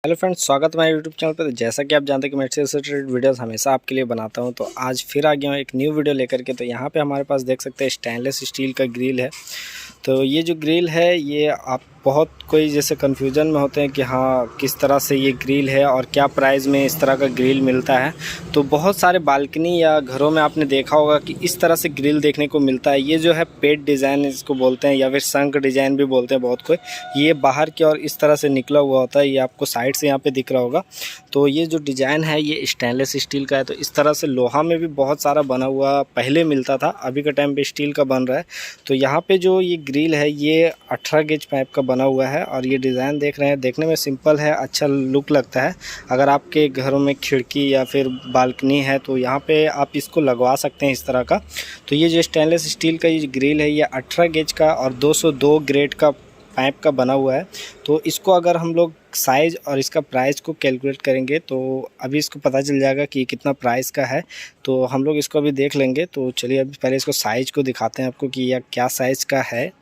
Hello friends, स्वागत है हमारे यूट्यूब चैनल पर। जैसा कि आप जानते हैं कि मैं इससे रिलेटेड वीडियोस हमेशा आपके लिए बनाता हूं, तो आज फिर आ गया हूं एक न्यू वीडियो लेकर के। तो यहां पे हमारे पास देख सकते हैं स्टेनलेस स्टील का ग्रिल है। तो ये जो ग्रिल है ये आप बहुत कोई जैसे कन्फ्यूजन में होते हैं कि हाँ किस तरह से ये ग्रिल है और क्या प्राइस में इस तरह का ग्रिल मिलता है। तो बहुत सारे बालकनी या घरों में आपने देखा होगा कि इस तरह से ग्रिल देखने को मिलता है। ये जो है पेड डिज़ाइन इसको बोलते हैं या फिर शंख डिज़ाइन भी बोलते हैं बहुत कोई। ये बाहर की ओर इस तरह से निकला हुआ होता है, ये आपको साइड से यहाँ पे दिख रहा होगा। तो ये जो डिज़ाइन है ये स्टेनलेस स्टील का है। तो इस तरह से लोहा में भी बहुत सारा बना हुआ पहले मिलता था, अभी के टाइम पे स्टील का बन रहा है। तो यहाँ पे जो ये ग्रिल है ये 18 गेज पाइप का बना हुआ है और ये डिज़ाइन देख रहे हैं, देखने में सिंपल है, अच्छा लुक लगता है। अगर आपके घरों में खिड़की या फिर बालकनी है तो यहाँ पे आप इसको लगवा सकते हैं इस तरह का। तो ये जो स्टेनलेस स्टील का ये ग्रिल है ये 18 गेज का और 202 ग्रेड का पाइप का बना हुआ है। तो इसको अगर हम लोग साइज़ और इसका प्राइस को कैलकुलेट करेंगे तो अभी इसको पता चल जाएगा कि कितना प्राइस का है। तो हम लोग इसको अभी देख लेंगे। तो चलिए अभी पहले इसको साइज़ को दिखाते हैं आपको कि यह क्या साइज़ का है।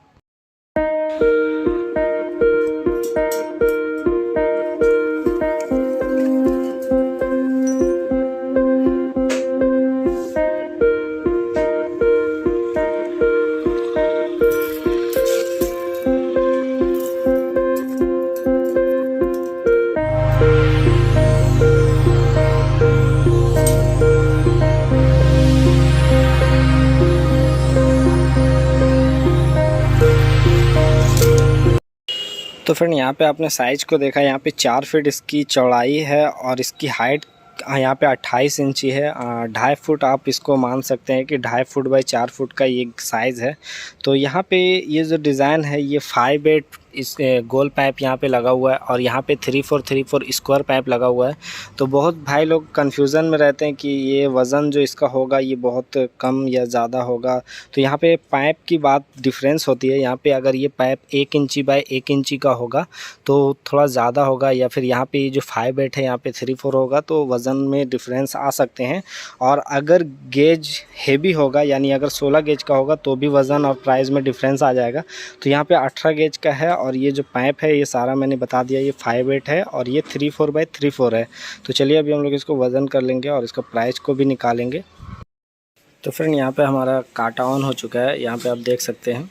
तो फ्रेंड यहाँ पे आपने साइज़ को देखा, यहाँ पे 4 फीट इसकी चौड़ाई है और इसकी हाइट यहाँ पे 28 इंची है। 2.5 फुट आप इसको मान सकते हैं कि 2.5 फुट बाई 4 फुट का ये साइज़ है। तो यहाँ पे ये जो डिज़ाइन है ये 5/8 इस गोल पाइप यहाँ पे लगा हुआ है और यहाँ पे 3/4 स्क्वायर पाइप लगा हुआ है। तो बहुत भाई लोग कन्फ्यूज़न में रहते हैं कि ये वज़न जो इसका होगा ये बहुत कम या ज़्यादा होगा। तो यहाँ पे पाइप की बात डिफरेंस होती है। यहाँ पे अगर ये पाइप 1 इंची बाई 1 इंची का होगा तो थोड़ा ज़्यादा होगा, या फिर यहाँ पे जो 5/8 है यहाँ पे 3/4 होगा तो वज़न में डिफरेंस आ सकते हैं। और अगर गेज हेवी होगा यानी अगर 16 गेज का होगा तो भी वज़न और प्राइस में डिफरेंस आ जाएगा। तो यहाँ पे 18 गेज का है और ये जो पाइप है ये सारा मैंने बता दिया, ये 5/8 है और ये 3/4 है। तो चलिए अभी हम लोग इसको वज़न कर लेंगे और इसका प्राइस को भी निकालेंगे। तो फ्रेंड यहाँ पे हमारा काटा ऑन हो चुका है, यहाँ पे आप देख सकते हैं।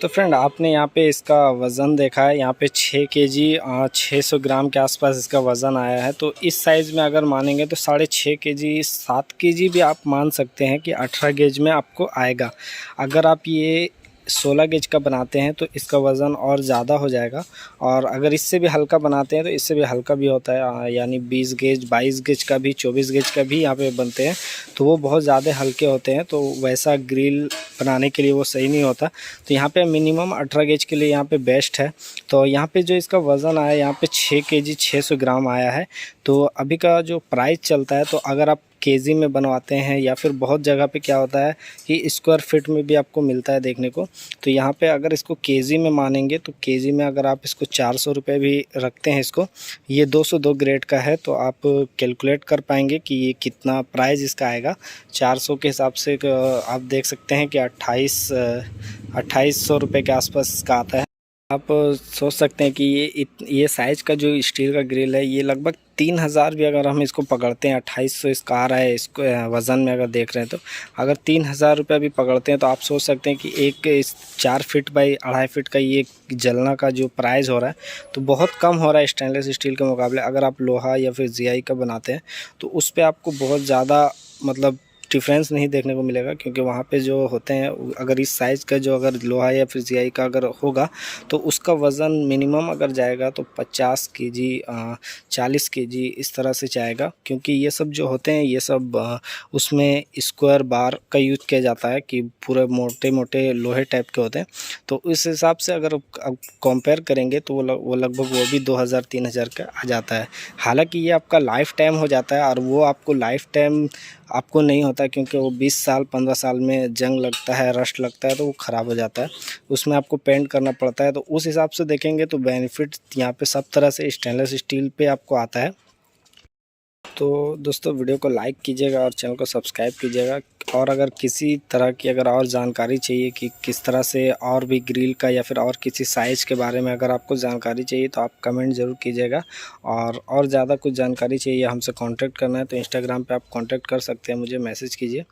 तो फ्रेंड आपने यहाँ पे इसका वज़न देखा है, यहाँ पे 6 केजी 600 ग्राम के आसपास इसका वज़न आया है। तो इस साइज़ में अगर मानेंगे तो 6.5 केजी 7 केजी भी आप मान सकते हैं कि 18 गेज में आपको आएगा। अगर आप ये 16 गेज का बनाते हैं तो इसका वज़न और ज़्यादा हो जाएगा, और अगर इससे भी हल्का बनाते हैं तो इससे भी हल्का भी होता है, यानी 20 गेज 22 गेज का भी 24 गेज का भी यहाँ पे बनते हैं। तो वो बहुत ज़्यादा हल्के होते हैं, तो वैसा ग्रिल बनाने के लिए वो सही नहीं होता। तो यहाँ पे मिनिमम 18 गेज के लिए यहाँ पे बेस्ट है। तो यहाँ पे जो इसका वज़न आया यहाँ पे 6 केजी 600 ग्राम आया है। तो अभी का जो प्राइस चलता है, तो अगर आप केजी में बनवाते हैं या फिर बहुत जगह पे क्या होता है कि स्क्वायर फीट में भी आपको मिलता है देखने को। तो यहाँ पे अगर इसको केजी में मानेंगे तो केजी में अगर आप इसको 400 रुपये भी रखते हैं इसको, ये 202 ग्रेड का है, तो आप कैलकुलेट कर पाएंगे कि ये कितना प्राइस इसका आएगा। 400 के हिसाब से आप देख सकते हैं कि 2800 रुपये के आसपास इसका आता है। आप सोच सकते हैं कि ये साइज़ का जो स्टील का ग्रिल है ये लगभग 3000 भी अगर हम इसको पकड़ते हैं, 2800 इसका आ रहा है इसको वज़न में अगर देख रहे हैं तो अगर 3000 रुपये भी पकड़ते हैं तो आप सोच सकते हैं कि एक इस 4 फीट बाई 2.5 फीट का ये जलना का जो प्राइस हो रहा है तो बहुत कम हो रहा है स्टेनलेस स्टील के मुकाबले। अगर आप लोहा या फिर जीआई का बनाते हैं तो उस पर आपको बहुत ज़्यादा मतलब डिफरेंस नहीं देखने को मिलेगा, क्योंकि वहाँ पे जो होते हैं अगर इस साइज़ का जो अगर लोहा या फिर जीआई का अगर होगा तो उसका वज़न मिनिमम अगर जाएगा तो 50 केजी 40 केजी इस तरह से जाएगा, क्योंकि ये सब जो होते हैं ये सब उसमें स्क्वायर बार का यूज़ किया जाता है कि पूरे मोटे मोटे लोहे टाइप के होते हैं। तो इस हिसाब से अगर अब कंपेयर करेंगे तो वो लगभग वो भी 2000-3000 का आ जाता है। हालांकि ये आपका लाइफ टाइम हो जाता है, और वो आपको लाइफ टाइम आपको नहीं होता, क्योंकि वो 20 साल 15 साल में जंग लगता है, रस्ट लगता है, तो वो ख़राब हो जाता है, उसमें आपको पेंट करना पड़ता है। तो उस हिसाब से देखेंगे तो बेनिफिट यहाँ पे सब तरह से स्टेनलेस स्टील पे आपको आता है। तो दोस्तों वीडियो को लाइक कीजिएगा और चैनल को सब्सक्राइब कीजिएगा। और अगर किसी तरह की अगर और जानकारी चाहिए कि किस तरह से और भी ग्रिल का या फिर और किसी साइज़ के बारे में अगर आपको जानकारी चाहिए तो आप कमेंट ज़रूर कीजिएगा। और ज़्यादा कुछ जानकारी चाहिए, हमसे कांटेक्ट करना है तो इंस्टाग्राम पे आप कांटेक्ट कर सकते हैं, मुझे मैसेज कीजिए।